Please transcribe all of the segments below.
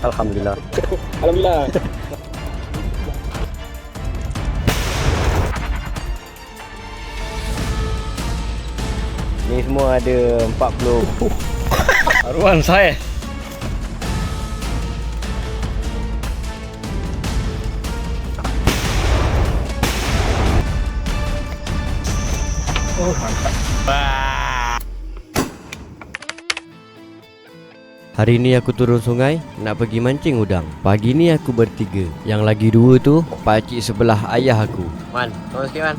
Alhamdulillah. Alhamdulillah. Ni semua ada 40. Arwan saya. Oh, mantap. Hari ni aku turun sungai nak pergi mancing udang. Pagi ni aku bertiga. Yang lagi dua tu pakcik sebelah ayah aku. Man, tolong sikit man.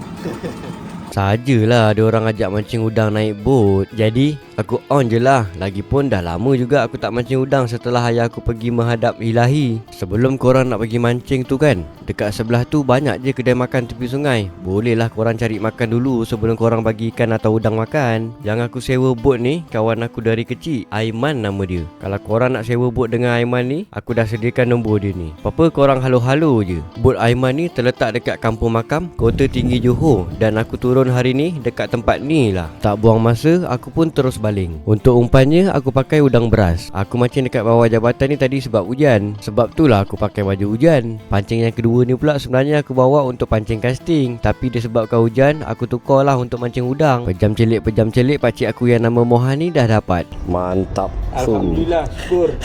Sajalah ada orang ajak mancing udang naik bot. Jadi aku on je lah. Lagipun dah lama juga aku tak mancing udang setelah ayah aku pergi menghadap ilahi. Sebelum korang nak pergi mancing tu kan, dekat sebelah tu banyak je kedai makan tepi sungai. Bolehlah korang cari makan dulu sebelum korang bagi ikan atau udang makan. Yang aku sewa bot ni kawan aku dari kecil, Aiman nama dia. Kalau korang nak sewa bot dengan Aiman ni, aku dah sediakan nombor dia ni. Apa korang halo-halo je. Bot Aiman ni terletak dekat Kampung Makam, Kota Tinggi, Johor. Dan aku turun hari ni dekat tempat ni lah. Tak buang masa, aku pun terus baling. Untuk umpannya, aku pakai udang beras. Aku mancing dekat bawah jabatan ni tadi sebab hujan. Sebab tu lah aku pakai baju hujan. Pancing yang kedua ni pula sebenarnya aku bawa untuk pancing casting. Tapi disebabkan hujan, aku tukar lah untuk mancing udang. Pejam celik pakcik aku yang nama Mohan ni dah dapat. Mantap. Alhamdulillah, syukur.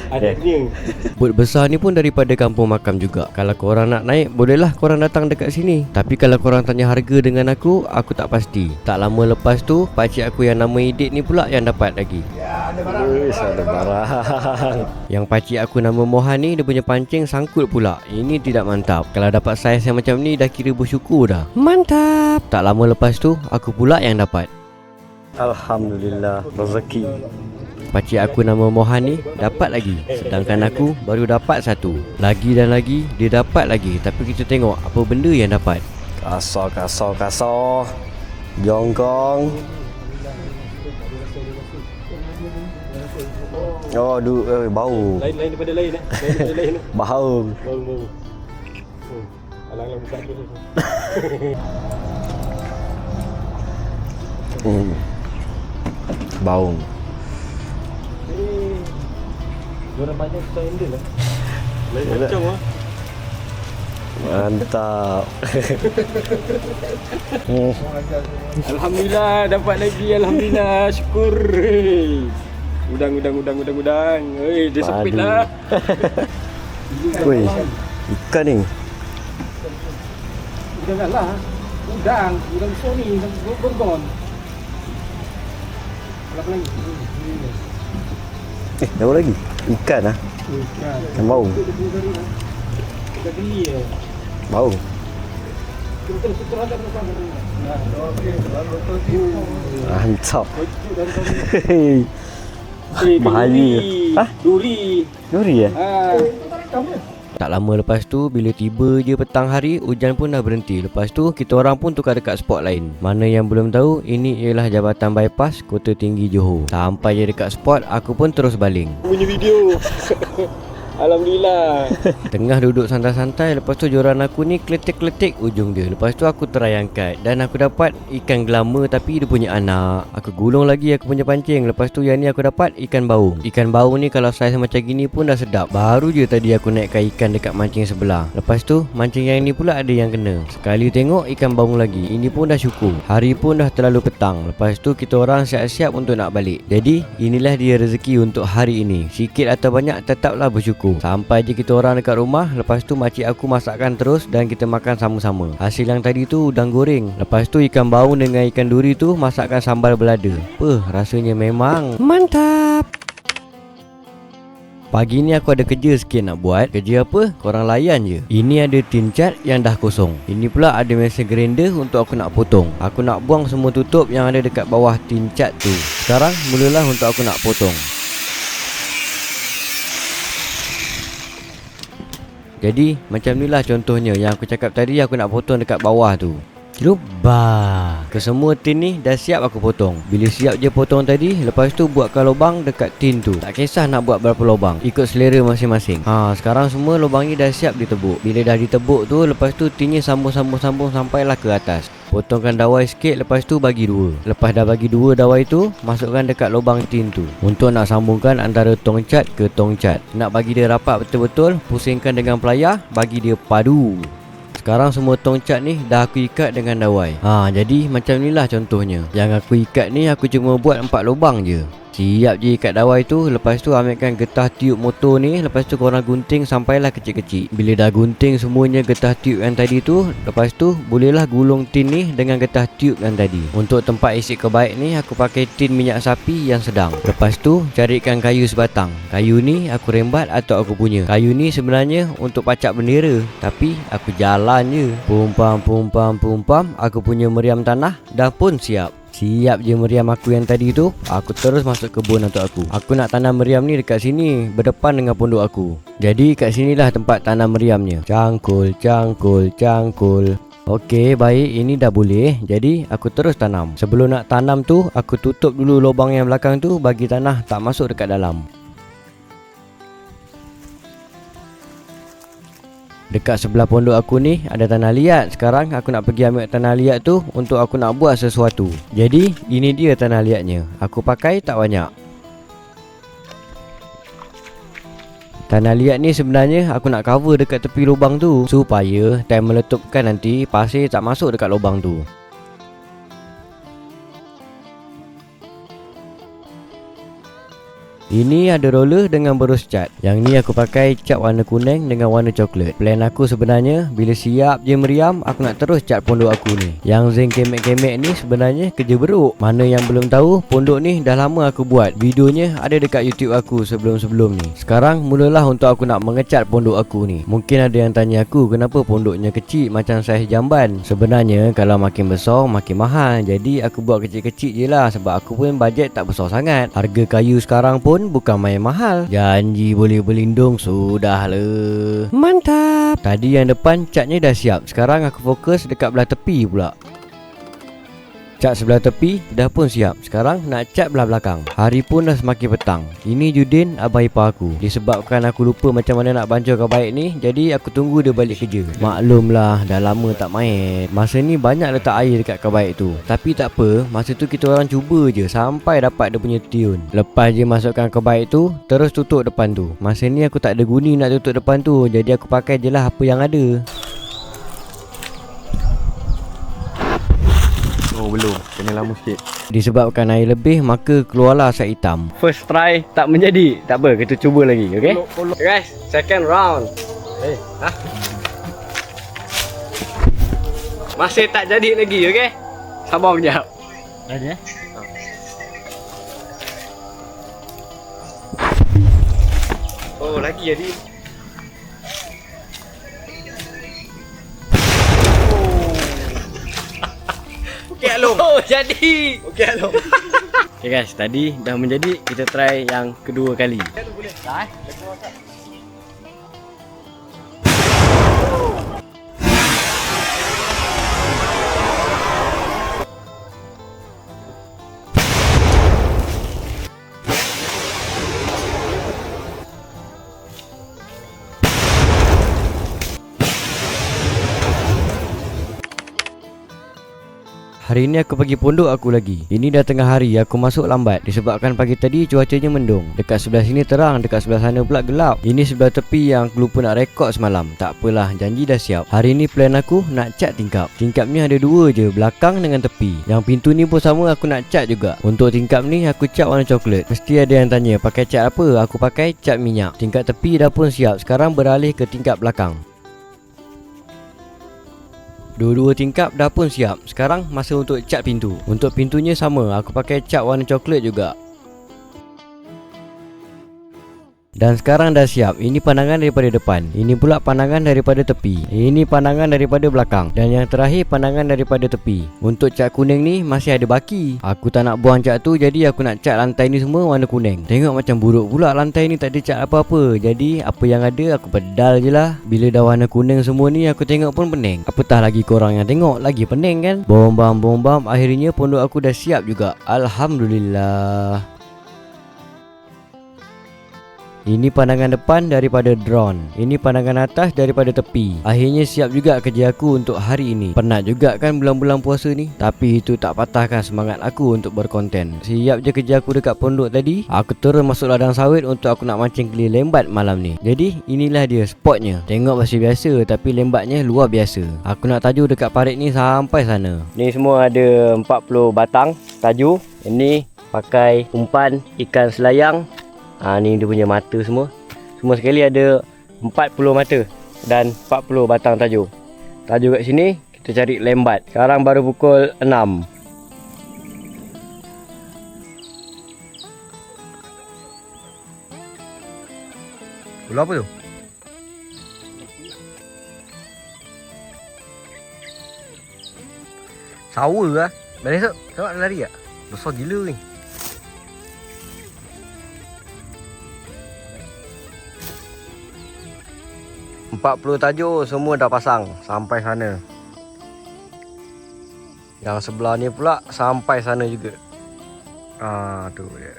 Adanya. Bot besar ni pun daripada Kampung Makam juga. Kalau korang nak naik, bolehlah korang datang dekat sini. Tapi kalau korang tanya harga dengan aku tak pasti. Tak lama lepas tu, pakcik aku yang nama Idit ni pula yang dapat lagi. Ya, ada barang. Ada barang. Yang pakcik aku nama Mohan ni, dia punya pancing sangkut pula. Ini tidak mantap. Kalau dapat saiz yang macam ni, dah kira bersyukur dah. Mantap. Tak lama lepas tu, aku pula yang dapat. Alhamdulillah, rezeki. Pakcik aku nama Mohan ni dapat lagi. Sedangkan aku baru dapat satu. Lagi dan lagi, dia dapat lagi. Tapi kita tengok apa benda yang dapat. Kasar. Jongkong. Oh, bau. Lain daripada lain eh. Lain daripada lain. Bau. Bau. Alang-alang buka tu. Bau. Diorang banyak kita handle lah. Lain macam lah. Mantap. Alhamdulillah dapat lagi. Alhamdulillah, syukur. Udang. Dia sempit lah. Woi, ikan ni. Udang lah. Udang besar ni, udang gorgon. Berapa lagi? Ada lagi? Ikan lah. Ikan bau. Kita beli je. Bau. Kita sutra ada berapa? Mantap. Bahaya. Duri. Duri eh? Kamu. Tak lama lepas tu, bila tiba je petang hari, hujan pun dah berhenti. Lepas tu, kita orang pun tukar dekat spot lain. Mana yang belum tahu, ini ialah Jabatan Bypass Kota Tinggi, Johor. Sampai je dekat spot, aku pun terus baling. Punya video. Alhamdulillah. Tengah duduk santai-santai, lepas tu joran aku ni kletik-kletik ujung dia. Lepas tu aku try angkat dan aku dapat ikan gelama tapi dia punya anak. Aku gulung lagi aku punya pancing. Lepas tu yang ni aku dapat ikan baung. Ikan baung ni kalau saiz macam gini pun dah sedap. Baru je tadi aku naikkan ikan dekat mancing sebelah. Lepas tu mancing yang ni pula ada yang kena. Sekali tengok ikan baung lagi. Ini pun dah syukur. Hari pun dah terlalu petang. Lepas tu kita orang siap-siap untuk nak balik. Jadi inilah dia rezeki untuk hari ini. Sikit atau banyak tetaplah bersyukur. Sampai je kita orang dekat rumah. Lepas tu makcik aku masakkan terus dan kita makan sama-sama. Hasil yang tadi tu udang goreng. Lepas tu ikan baung dengan ikan duri tu masakkan sambal belada. Rasanya memang mantap. Pagi ni aku ada kerja sikit nak buat. Kerja apa? Korang layan je. Ini ada tin cat yang dah kosong. Ini pula ada mesin grinder untuk aku nak potong. Aku nak buang semua tutup yang ada dekat bawah tin cat tu. Sekarang mulalah untuk aku nak potong. Jadi macam ni lah contohnya yang aku cakap tadi, aku nak potong dekat bawah tu. Lupa. Kesemua tin ni dah siap aku potong. Bila siap je potong tadi, lepas tu buatkan lubang dekat tin tu. Tak kisah nak buat berapa lubang, ikut selera masing-masing. Sekarang semua lubang ni dah siap ditebuk. Bila dah ditebuk tu, lepas tu tinnya sambung-sambung sampailah ke atas. Potongkan dawai sikit, lepas tu bagi dua. Lepas dah bagi dua dawai tu, masukkan dekat lubang tin tu. Untuk nak sambungkan antara tong cat ke tong cat. Nak bagi dia rapat betul-betul, pusingkan dengan pelayar, bagi dia padu. Sekarang semua tong cat ni dah aku ikat dengan dawai. Jadi macam inilah contohnya. Yang aku ikat ni aku cuma buat 4 lubang je. Siap je ikat dawai tu. Lepas tu ambilkan getah tiup motor ni. Lepas tu korang gunting sampailah kecil-kecil. Bila dah gunting semuanya getah tiup yang tadi tu, lepas tu bolehlah gulung tin ni dengan getah tiup yang tadi. Untuk tempat isi kebaik ni aku pakai tin minyak sapi yang sedang. Lepas tu carikan kayu sebatang. Kayu ni aku rembat atau aku punya. Kayu ni sebenarnya untuk pacak bendera, tapi aku jalan je. Pumpam, aku punya meriam tanah dah pun siap. Siap je meriam aku yang tadi tu. Aku terus masuk kebun untuk aku. Aku nak tanam meriam ni dekat sini, berdepan dengan pondok aku. Jadi kat sinilah tempat tanam meriamnya. Cangkul. Okey, baik, ini dah boleh. Jadi aku terus tanam. Sebelum nak tanam tu, aku tutup dulu lubang yang belakang tu, bagi tanah tak masuk dekat dalam. Dekat sebelah pondok aku ni ada tanah liat. Sekarang aku nak pergi ambil tanah liat tu untuk aku nak buat sesuatu. Jadi ini dia tanah liatnya. Aku pakai tak banyak. Tanah liat ni sebenarnya aku nak cover dekat tepi lubang tu, supaya time meletupkan nanti pasir tak masuk dekat lubang tu. Ini ada roller dengan berus cat. Yang ni aku pakai cat warna kuning dengan warna coklat. Plan aku sebenarnya bila siap je meriam, aku nak terus cat pondok aku ni. Yang zinc kemek-kemek ni sebenarnya kerja beruk. Mana yang belum tahu, pondok ni dah lama aku buat. Videonya ada dekat YouTube aku sebelum-sebelum ni. Sekarang mulalah untuk aku nak mengecat pondok aku ni. Mungkin ada yang tanya aku kenapa pondoknya kecil macam saiz jamban. Sebenarnya kalau makin besar makin mahal. Jadi aku buat kecil-kecil je lah, sebab aku pun bajet tak besar sangat. Harga kayu sekarang pun bukan main mahal. Janji boleh berlindung, sudah le. Mantap. Tadi yang depan catnya dah siap. Sekarang aku fokus dekat belah tepi pula. Cat sebelah tepi dah pun siap. Sekarang nak cat belah belakang. Hari pun dah semakin petang. Ini Judin, abang ipar aku. Disebabkan aku lupa macam mana nak bancurkan baik ni, jadi aku tunggu dia balik kerja. Maklumlah, dah lama tak main. Masa ni banyak letak air dekat kabaik tu. Tapi tak apa, masa tu kita orang cuba je sampai dapat dia punya tune. Lepas je masukkan kabaik tu, terus tutup depan tu. Masa ni aku tak ada guni nak tutup depan tu, jadi aku pakai je lah apa yang ada. Belum, kena lama sikit. Disebabkan air lebih, maka keluarlah asap hitam. First try tak menjadi. Tak apa, kita cuba lagi, okey? Guys, second round. Masih tak jadi lagi, okey? Sabar kejap. Ada eh? Oh, lagi jadi. Okey Along. Oh, jadi. Okey Along. Okey guys, tadi dah menjadi. Kita try yang kedua kali. Boleh. Dah. Hari ni aku pergi pondok aku lagi. Ini dah tengah hari, aku masuk lambat disebabkan pagi tadi cuacanya mendung. Dekat sebelah sini terang, dekat sebelah sana pula gelap. Ini sebelah tepi yang aku lupa nak rekod semalam. Tak apalah, janji dah siap. Hari ni plan aku nak cat tingkap. Tingkapnya ada dua je, belakang dengan tepi. Yang pintu ni pun sama aku nak cat juga. Untuk tingkap ni aku cat warna coklat. Mesti ada yang tanya pakai cat apa? Aku pakai cat minyak. Tingkap tepi dah pun siap. Sekarang beralih ke tingkap belakang. Dua-dua tingkap dah pun siap. Sekarang masa untuk cat pintu. Untuk pintunya sama, aku pakai cat warna coklat juga. Dan sekarang dah siap. Ini pandangan daripada depan, ini pula pandangan daripada tepi, ini pandangan daripada belakang, dan yang terakhir pandangan daripada tepi. Untuk cat kuning ni masih ada baki. Aku tak nak buang cat tu, jadi aku nak cat lantai ni semua warna kuning. Tengok macam buruk pula lantai ni tak ada cat apa-apa. Jadi apa yang ada aku pedal je lah. Bila dah warna kuning semua ni aku tengok pun pening. Apatah lagi korang yang tengok, lagi pening kan. Bom-bam, akhirnya pondok aku dah siap juga. Alhamdulillah. Ini pandangan depan daripada drone, ini pandangan atas daripada tepi. Akhirnya siap juga kerja aku untuk hari ini. Penat juga kan bulan-bulan puasa ni, tapi itu tak patahkan semangat aku untuk berkonten. Siap je kerja aku dekat pondok tadi. Aku terus masuk ladang sawit untuk aku nak mancing keli lembat malam ni. Jadi inilah dia spotnya. Tengok masih biasa, tapi lembatnya luar biasa. Aku nak tajuk dekat parit ni sampai sana. Ni semua ada 40 batang tajuk. Ini pakai umpan ikan selayang. Ni dia punya mata semua. Semua sekali ada 40 mata dan 40 batang tajuk. Tajuk kat sini kita cari lembat. Sekarang baru pukul 6. Pula apa tu? Sawa lah. Balik esok. Tengok lari tak? Besar gila ni. Empat 40 tajuk semua dah pasang sampai sana. Yang sebelah ni pula sampai sana juga. Tu dia.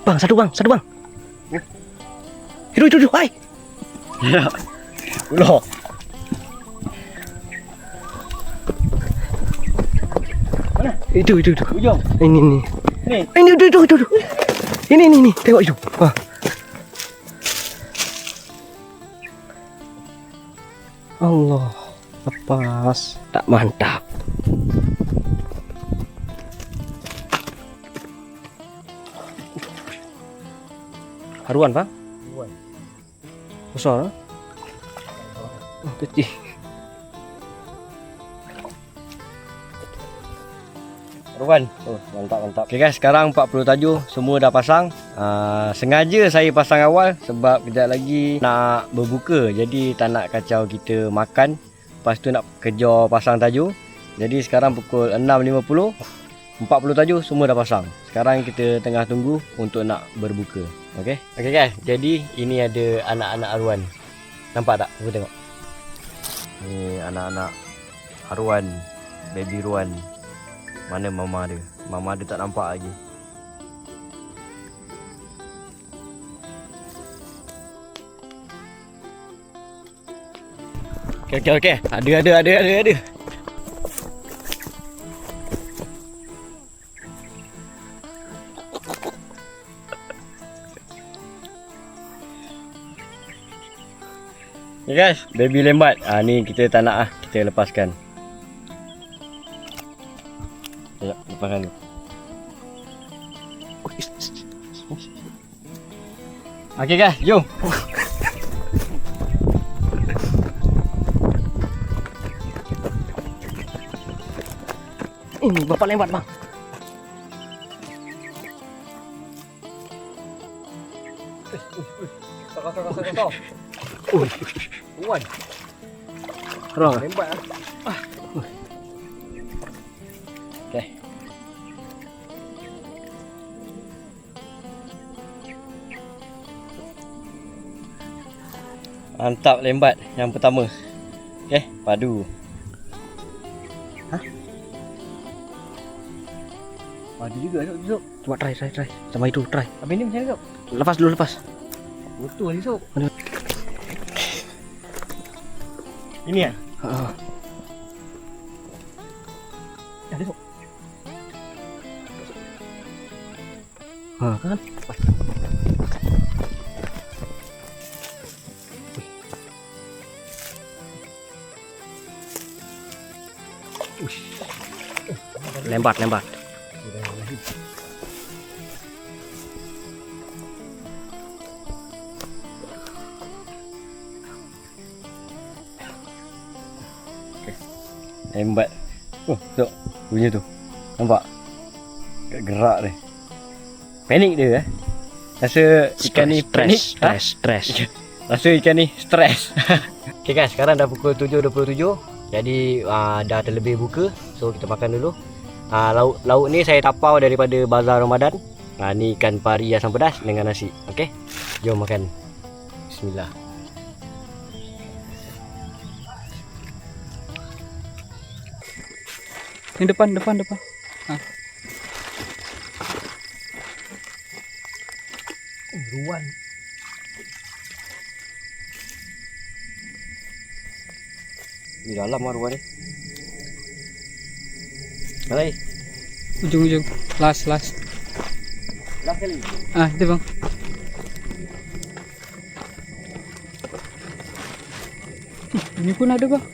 Bang, satu bang. Hidup, hai. Ya. Ulah. Itu. Ujung. Ini. Ini itu. Ini. Tengok itu. Allah. Lepas. Tak mantap. Haruan, Bang? Haruan. Besar, ha? Kecil. Haruan. Mantap. Okay guys, sekarang 40 tajuk semua dah pasang. Sengaja saya pasang awal sebab kejap lagi nak berbuka. Jadi tak nak kacau kita makan, lepas tu nak kejar pasang tajuk. Jadi sekarang pukul 6.50, 40 tajuk semua dah pasang. Sekarang kita tengah tunggu untuk nak berbuka. Okay guys, jadi ini ada anak-anak haruan. Nampak tak? Cuba tengok. Ni anak-anak haruan, baby ruan. Mana mama dia? Mama dia tak nampak lagi. Okay. Ada. Okay guys, baby lembat. Ni kita tak nak kita lepaskan. Lepaskan dulu. Okay guys, jom. Ini bapak lembat bang. Kosong. Uwan. Rong lembat ah. Okay. Mantap lembat yang pertama. Okay, padu. Padu juga Sok. Cuba try. Sama itu try. Habis ni macam mana Sok? Lepas. Betul ni Sok. Ini ya? Ada Sok. Kan? Lembat. Hebat. Oh, tengok bunyi tu. Nampak? Kat gerak dia. Panik dia Rasa ikan ni panik. Stres. Rasa ikan ni stres. Okay guys, sekarang dah pukul 7.27. Jadi dah terlebih buka. So kita makan dulu. Lauk ni saya tapau daripada Bazar Ramadan. Ni ikan pari asam pedas dengan nasi. Okay, jom makan. Bismillah. Yang depan. Ruan. Di dalam ruan ni. Mana lagi? Ujung. Last. Last kali. Itu bang. Ini pun ada bang.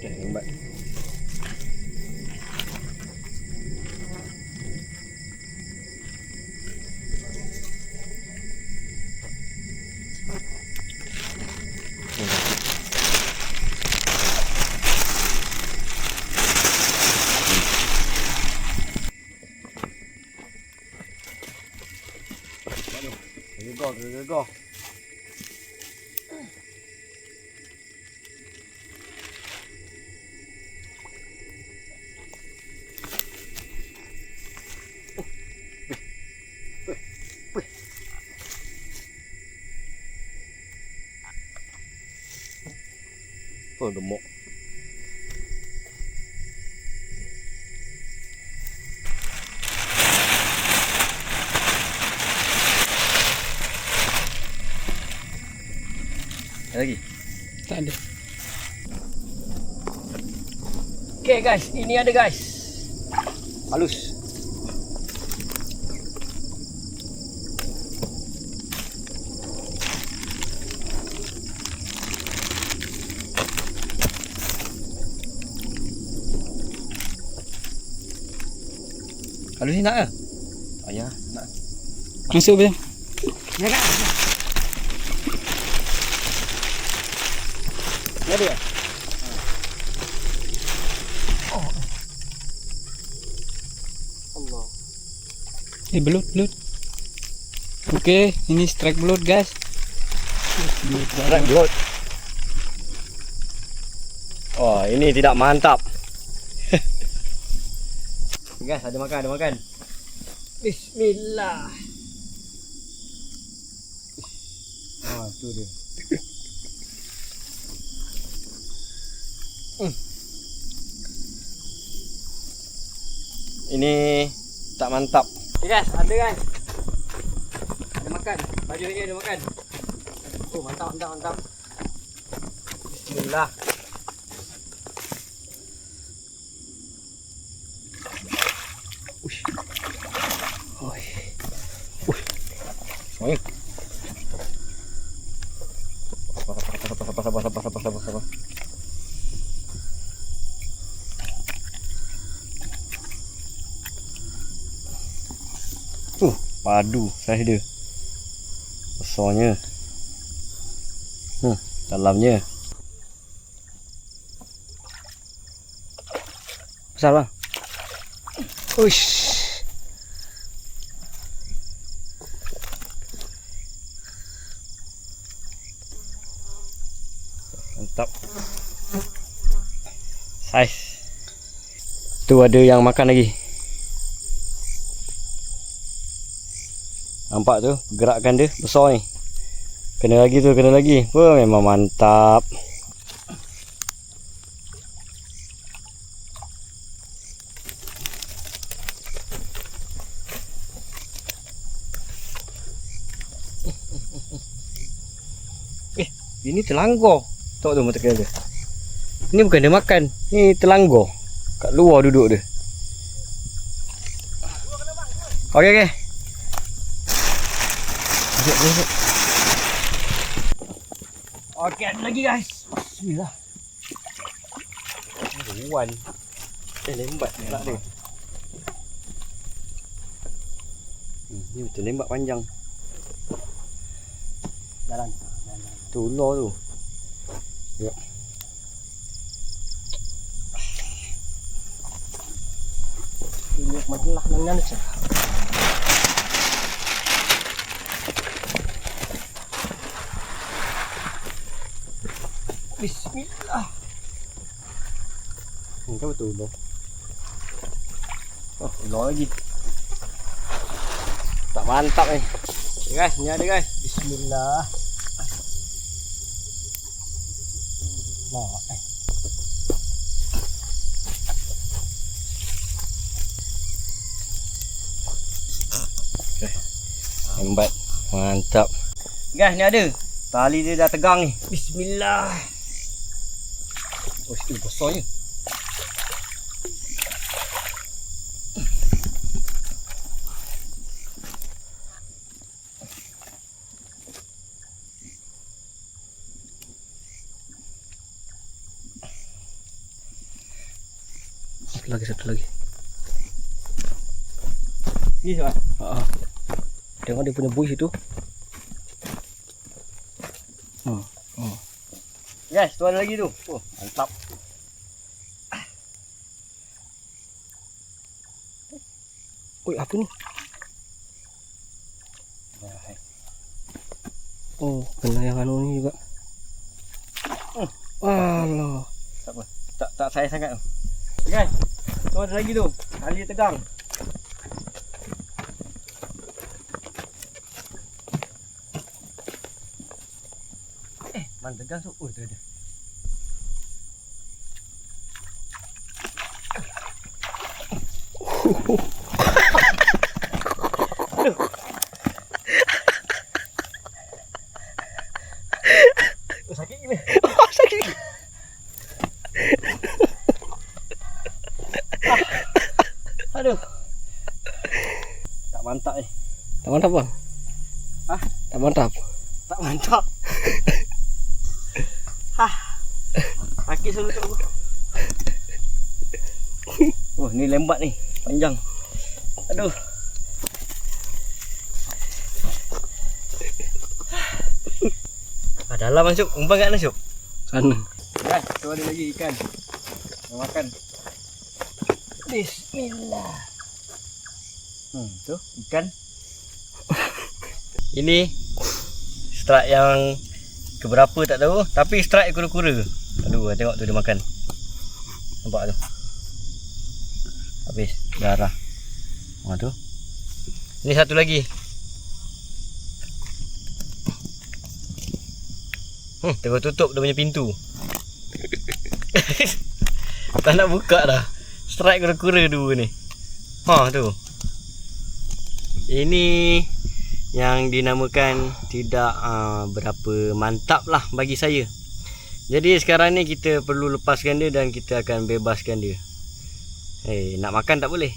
Okay, hebat. Go. Oh, gemuk. Lagi? Tak ada. Okay guys, ini ada guys. Halus. Halus ni nak ke? Ayah, nak. Masuk bang. Ya kan? Ya dia. Allah. Belut. Okey, ini strike belut guys. Strike belut. Oh, ini tidak mantap. Guys, ada makan. Bismillah. Tu dia. Ini tak mantap. Okay guys, ada guys. Ada makan. Baju ni ada makan. Oh, mantap. Bismillah. Uish. Oi. Oi. Sabar. Padu saiz dia. Besarnya. Dalamnya. Besar bang. Uish. Mantap. Saiz. Tu ada yang makan lagi. Nampak tu gerakan dia besar ni. Kena lagi. Wah, memang mantap. Ini telanggar. Tengok tu mata kena dia. Ini bukan dia makan. Ni telanggar. Kat luar duduk dia. Okey. Okey, ada lagi guys. Bismillah. Ruan. Lembat nak dia. Ni betul lembak panjang. Jalan. Tu ular tu. Ya. Ini majalah nang ni. Bismillah. Kau betul ular. Oh, ular lagi. Tak mantap ni. Okay, guys, ni ada guys. Bismillah. Nah, Hebat. Mantap. Guys, ni ada. Tali dia dah tegang ni. bismillah. Oh, itu besarnya. Satu lagi. Ni sebab. Tengok dia punya buih itu. Guys, tu ada lagi tu. Oh, mantap. Oi, apa ni? Oh, kena yang anu ni juga. Allah. Tak apa. Tak saya sangat tu. Guys, tu ada lagi tu. Tali tegang. Man tegang tu. Oh, tu ada. Oh, sakit gila. Oh, sakit. Aduh. Tak mantap ni. Tak mantap bang? Hah? Tak mantap? Tak mantap. Sakit selalu tak apa. Oh, ni lembat ni. Panjang. Aduh. Dalam masuk. Umpan kat mana Syuk? Sana. Guys, tu ada lagi ikan. Nak makan. Bismillah. Tu ikan. Ini strike yang keberapa tak tahu, tapi strike kura-kura. Aduh, tengok tu dia makan. Nampak tu. Habis darah. Tu. Ini satu lagi. Tengok tutup dia punya pintu. Tak nak buka dah. Strike kura-kura dua ni. Tu. Ini yang dinamakan tidak berapa mantap lah bagi saya. Jadi sekarang ni kita perlu lepaskan dia dan kita akan bebaskan dia. Nak makan tak boleh.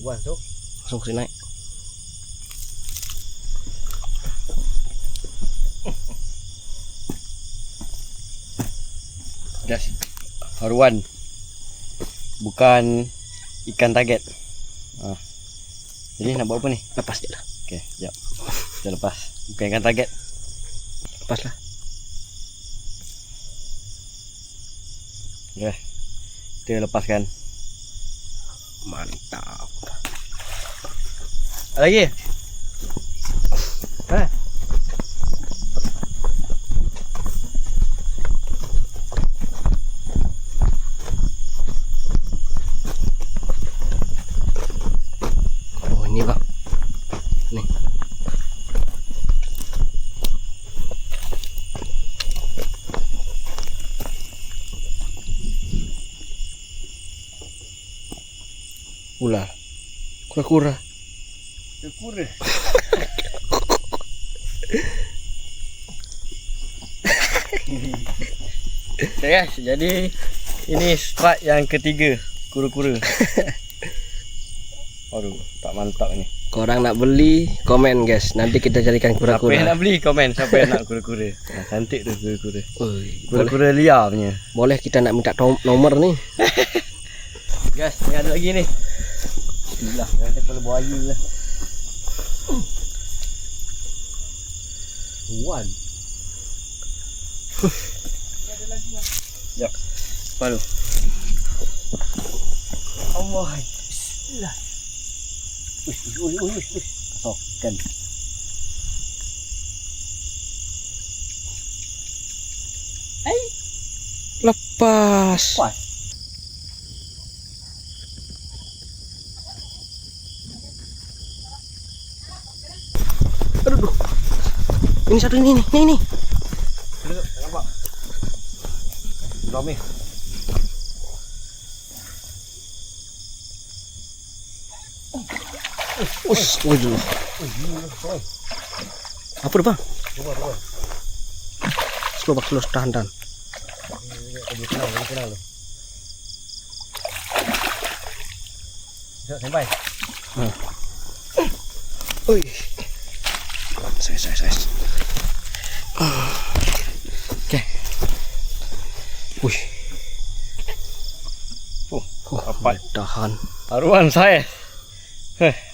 Buat tu. Langsung kasi naik. Guys, haruan. Bukan ikan target. Jadi nak buat apa ni? Lepas je lah. Okey, jap. Kita lepas. Bukan ikan target. Lepas lah. Okey. Kita lepaskan. Mantap. Ada lagi? Oh, ini bang. Nih. Ular. Kura-kura. Kura-kura. Okay guys, jadi ini strike yang ketiga kura-kura. Aduh, tak mantap ni. Korang nak beli, komen guys. Nanti kita carikan Siapa yang kura-kura. nak beli komen, siapa yang nak kura-kura. Cantik tu kura-kura. Oi, boleh, Kura-kura liar punya. boleh kita nak minta nomor ni. Guys, ni ada lagi ni. Bismillah, jangan kepala buaya lah. Wan. Jap. Palu. Allah. Bismillah. Uish. Sokan. Lepas. Pas. Aduh. Ini satu ini nih. Nih. Nampak. Belum ni. Ush, waduh. Apa tu bang? Cuba. Slow tahan. Lebih tenang lu. Jom, sampai. Oi. Saya. Okey. Wih. Dapat. Tahan. Taruhan saya.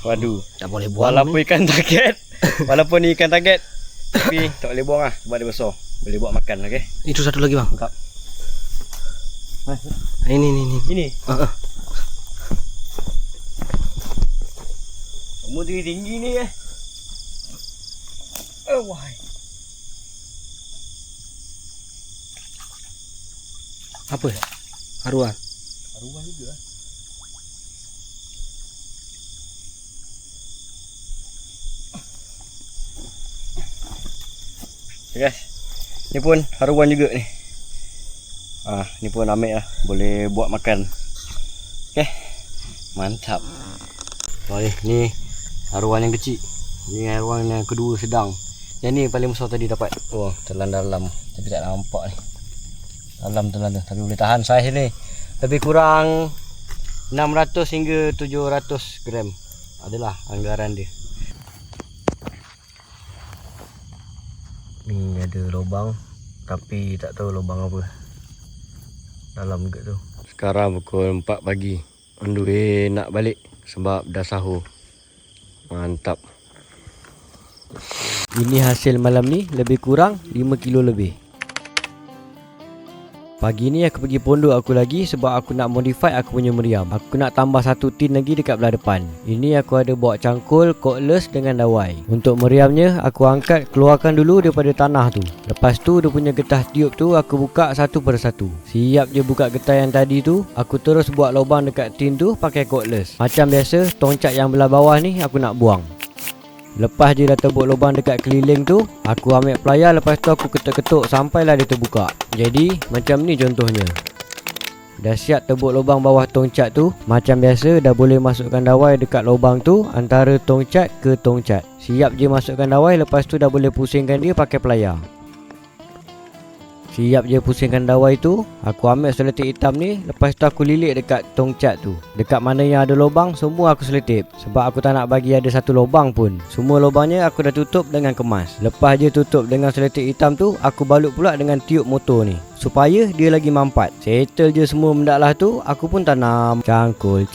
Waduh. Tak boleh buang. Walaupun ikan target. Walaupun ni ikan target. Tapi tak boleh buang lah. Sebab dia besar. Boleh buat makan, okey? Itu satu lagi bang. Mantap. Ini. Ini. Kamu tinggi ni eh. Wah. Apa? Haruan. Haruan juga. Okay, guys. Ni pun haruan juga ni. Ni pun ambil lah. Boleh buat makan. Okay. Mantap. Ni haruan yang kecil. Ni haruan yang kedua sedang. Yang ni paling besar tadi dapat. Oh, telan dalam. Tapi tak nampak ni. Dalam telan tu. Tapi boleh tahan saiz ni. Lebih kurang 600 hingga 700 gram. Adalah anggaran dia. Ni ada lubang. Tapi tak tahu lubang apa. Dalam juga tu. Sekarang pukul 4 pagi. On the way nak balik. Sebab dah sahur. Mantap. Ini hasil malam ni lebih kurang 5 kilo lebih. Pagi ni aku pergi pondok aku lagi sebab aku nak modify aku punya meriam. Aku nak tambah satu tin lagi dekat belah depan. Ini aku ada bawa cangkul, cordless dengan dawai. Untuk meriamnya aku angkat, keluarkan dulu daripada tanah tu. Lepas tu dia punya getah tiup tu aku buka satu persatu. Siap je buka getah yang tadi tu, aku terus buat lubang dekat tin tu pakai cordless. Macam biasa, tongcat yang belah bawah ni aku nak buang. Lepas dia dah tebuk lubang dekat keliling tu, aku ambil pelayar, lepas tu aku ketuk-ketuk sampailah dia terbuka. Jadi macam ni contohnya. Dah siap tebuk lubang bawah tongcat tu. Macam biasa dah boleh masukkan dawai dekat lubang tu antara tongcat ke tongcat. Siap je masukkan dawai, lepas tu dah boleh pusingkan dia pakai pelayar. Siap je pusingkan dawai tu, aku ambil selotip hitam ni, lepas tu aku lilit dekat tongcat tu. Dekat mana yang ada lubang, semua aku selotip. Sebab aku tak nak bagi ada satu lubang pun. Semua lubangnya aku dah tutup dengan kemas. Lepas je tutup dengan selotip hitam tu, aku balut pula dengan tiup motor ni, supaya dia lagi mampat. Settle je semua benda lah tu, aku pun tanam. Cangkul.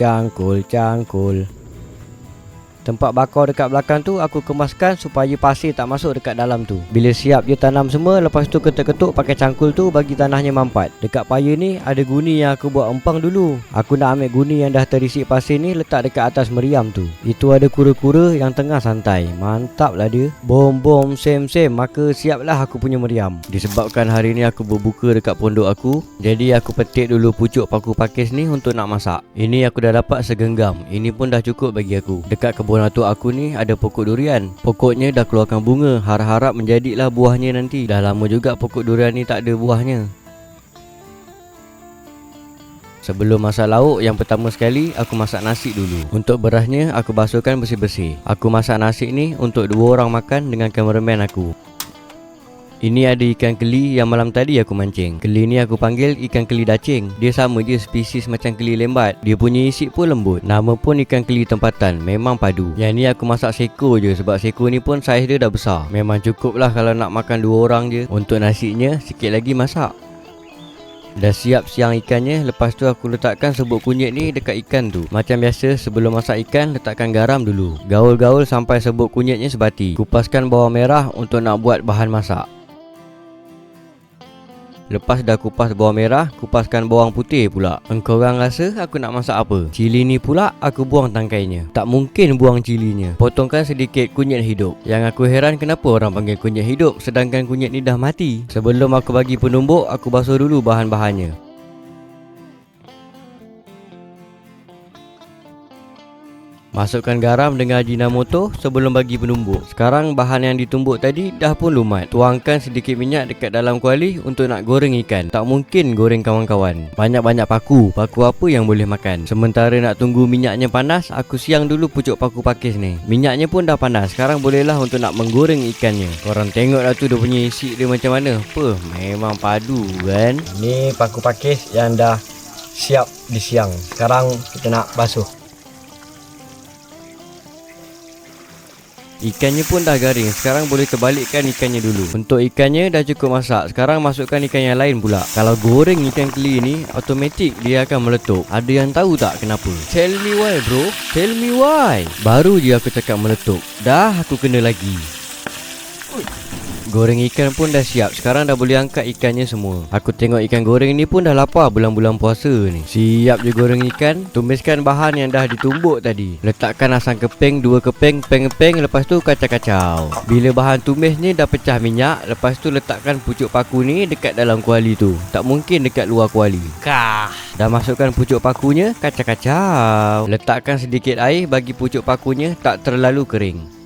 Tempat bakar dekat belakang tu aku kemaskan supaya pasir tak masuk dekat dalam tu. Bila siap je tanam semua, lepas tu ketuk-ketuk pakai cangkul tu bagi tanahnya mampat. Dekat paya ni ada guni yang aku buat empang dulu. Aku nak ambil guni yang dah terisi pasir ni letak dekat atas meriam tu. Itu ada kura-kura yang tengah santai. Mantap lah dia. Bom same. Maka siaplah aku punya meriam. Disebabkan hari ni aku berbuka dekat pondok aku, jadi aku petik dulu pucuk paku pakis ni untuk nak masak. Ini aku dah dapat segenggam. Ini pun dah cukup bagi aku. Dekat kebun atuk aku ni ada pokok durian. Pokoknya dah keluarkan bunga. Harap-harap menjadilah buahnya nanti. Dah lama juga pokok durian ni tak ada buahnya. Sebelum masak lauk, yang pertama sekali aku masak nasi dulu. Untuk berasnya aku basuhkan bersih-bersih. Aku masak nasi ni untuk 2 orang makan dengan kameraman aku. Ini ada ikan keli yang malam tadi aku mancing. Keli ni aku panggil ikan keli dacing. Dia sama je spesies macam keli lembat. Dia punya isi pun lembut. Nama pun ikan keli tempatan. Memang padu. Yang ni aku masak seko je sebab seko ni pun saiz dia dah besar. Memang cukup lah kalau nak makan 2 orang je. Untuk nasinya sikit lagi masak. Dah siap siang ikannya. Lepas tu aku letakkan serbuk kunyit ni dekat ikan tu. Macam biasa sebelum masak ikan, letakkan garam dulu. Gaul-gaul sampai serbuk kunyitnya sebati. Kupaskan bawang merah untuk nak buat bahan masak. Lepas dah kupas bawang merah, kupaskan bawang putih pula. Engkorang rasa aku nak masak apa? Cili ni pula aku buang tangkainya. Tak mungkin buang cilinya. Potongkan sedikit kunyit hidup. Yang aku heran kenapa orang panggil kunyit hidup sedangkan kunyit ni dah mati. Sebelum aku bagi penumbuk, aku basuh dulu bahan-bahannya. Masukkan garam dengan ajinomoto sebelum bagi penumbuk. Sekarang bahan yang ditumbuk tadi dah pun lumat. Tuangkan sedikit minyak dekat dalam kuali untuk nak goreng ikan. Tak mungkin goreng kawan-kawan. Banyak-banyak paku. Paku apa yang boleh makan. Sementara nak tunggu minyaknya panas, aku siang dulu pucuk paku pakis ni. Minyaknya pun dah panas. Sekarang bolehlah untuk nak menggoreng ikannya. Korang tengoklah tu dia punya isi dia macam mana. Apa? Memang padu kan? Ni paku pakis yang dah siap disiang. Sekarang kita nak basuh. Ikannya pun dah garing. Sekarang boleh terbalikkan ikannya dulu. Untuk ikannya dah cukup masak. Sekarang masukkan ikan yang lain pula. Kalau goreng ikan keli ni, automatik dia akan meletup. Ada yang tahu tak kenapa? Tell me why bro. Tell me why. Baru je aku cakap meletup, dah aku kena lagi. Goreng ikan pun dah siap. Sekarang dah boleh angkat ikannya semua. Aku tengok ikan goreng ni pun dah lapar bulan-bulan puasa ni. Siap je goreng ikan. Tumiskan bahan yang dah ditumbuk tadi. Letakkan asam keping 2 keping, peng-peng. Lepas tu kacau-kacau. Bila bahan tumis ni dah pecah minyak, lepas tu letakkan pucuk paku ni dekat dalam kuali tu. Tak mungkin dekat luar kuali. Dah masukkan pucuk pakunya, kacau-kacau. Letakkan sedikit air bagi pucuk pakunya tak terlalu kering.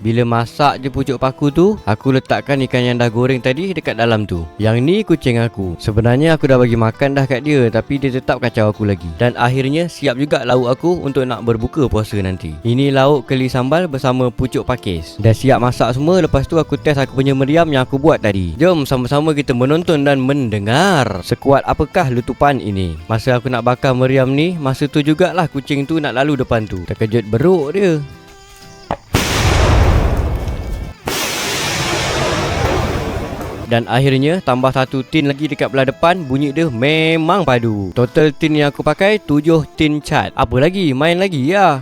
Bila masak je pucuk paku tu, aku letakkan ikan yang dah goreng tadi dekat dalam tu. Yang ni kucing aku. Sebenarnya aku dah bagi makan dah kat dia, tapi dia tetap kacau aku lagi. Dan akhirnya siap juga lauk aku untuk nak berbuka puasa nanti. Ini lauk keli sambal bersama pucuk pakis. Dah siap masak semua. Lepas tu aku test aku punya meriam yang aku buat tadi. Jom sama-sama kita menonton dan mendengar sekuat apakah letupan ini. Masa aku nak bakar meriam ni, masa tu jugalah kucing tu nak lalu depan tu. Terkejut beruk dia. Dan akhirnya tambah 1 tin lagi dekat belah depan. Bunyi dia memang padu. Total tin yang aku pakai 7 tin cat. Apa lagi? Main lagi ya.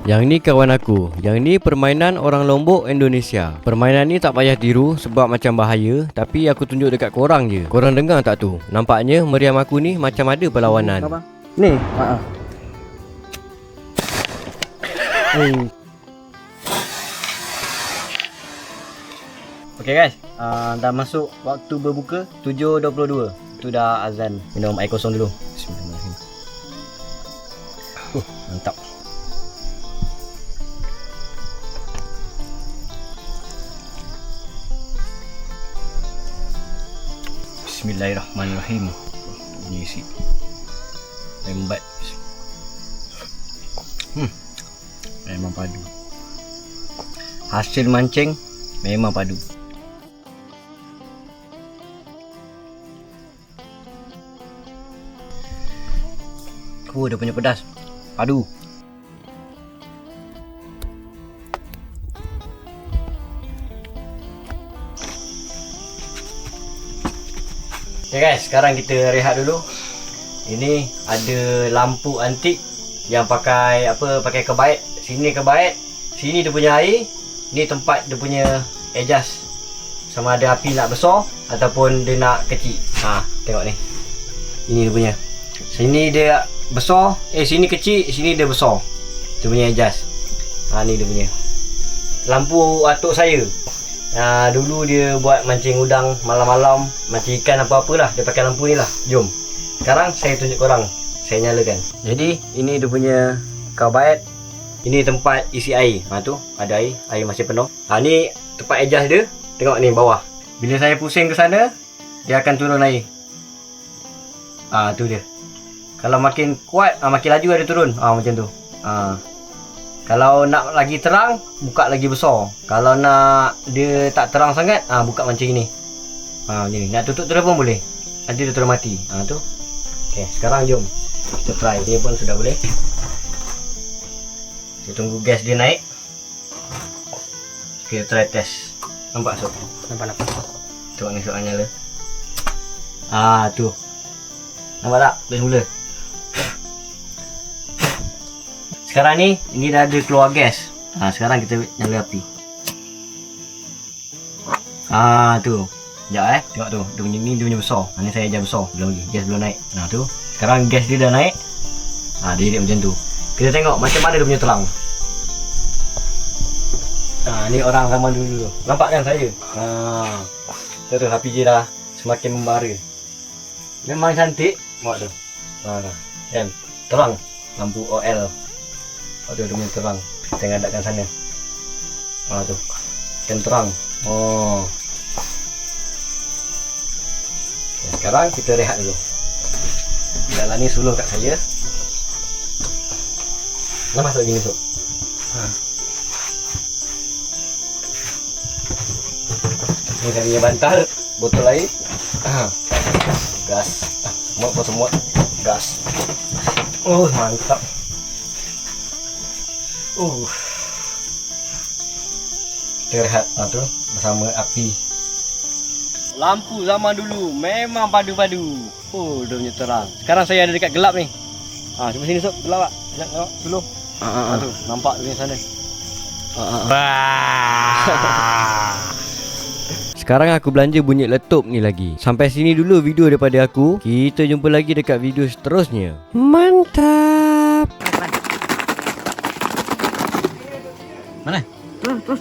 Yang ni kawan aku. Yang ni permainan orang Lombok Indonesia. Permainan ni tak payah tiru sebab macam bahaya. Tapi aku tunjuk dekat korang je. Korang dengar tak tu? Nampaknya meriam aku ni macam ada perlawanan. Ni. Okay guys, dah masuk waktu berbuka 7.22. Itu dah azan. Minum air kosong dulu. Bismillahirrahmanirrahim. Mantap. Bismillahirrahmanirrahim. Ini isi lembat. Memang padu. Hasil mancing memang padu. Dia punya pedas. Padu. Okay guys, sekarang kita rehat dulu. Ini ada lampu antik yang pakai pakai kebait. Sini kebait, sini dia punya air, ni tempat dia punya adjust sama ada api nak besar ataupun dia nak kecil. Tengok ni. Ini dia punya. Sini dia besar, sini kecil, sini dia besar. Dia punya adjust. Ni dia punya. Lampu atuk saya. Dulu dia buat mancing udang malam-malam, mancing ikan apa-apalah, dia pakai lampu ni lah. Jom. Sekarang saya tunjuk korang. Saya nyalakan. Jadi ini dia punya kebait. Ini tempat isi air. Tu ada air masih penuh. Ni tempat adjust dia. Tengok ni bawah. Bila saya pusing ke sana, dia akan turun air. Tu dia. Kalau makin kuat, makin laju dia turun. Macam tu. Kalau nak lagi terang, buka lagi besar. Kalau nak dia tak terang sangat, buka macam ni. Macam ni. Nak tutup terus pun boleh. Nanti dia terus mati. Tu. Okey, sekarang jom kita try. Dia pun sudah boleh. Kita tunggu gas dia naik. Kita try test. Nampak sob? Nampak. Tengok ni sob nyala. Tu. Nampak tak? Dah semula. Sekarang ni, ini dah ada keluar gas. Sekarang kita nyala api. Tu. Sekejap tengok tu. Dia punya ni dia punya besar. Ni saya ajar besar. Belum lagi. Gas belum naik. Tu. Sekarang gas dia dah naik. Dia jadi macam tu. Kita tengok macam mana dia punya terang. Ni orang zaman dulu. Nampak kan saya? Terus api dia dah semakin membara. Memang cantik. Tengok tu. Kan? Terang. Lampu OL. Dia punya terang. Kita ngadapkan sana. Tu. Kan terang. Sekarang kita rehat dulu. Dalam ni suluh kat saya. Nak masuk gini tu. Ni saya punya bantal. Botol air. Gas. Semua. Gas. Mantap. Kita rehat tu bersama api. Lampu zaman dulu memang padu-padu. Dia punya terang. Sekarang saya ada dekat gelap ni. Cuba sini sob, gelap tak? Sekejap tengok dulu. Tu, nampak tu di sana. Sekarang aku belanja bunyi letup ni lagi. Sampai sini dulu video daripada aku. Kita jumpa lagi dekat video seterusnya. Mantap. Mana? Terus.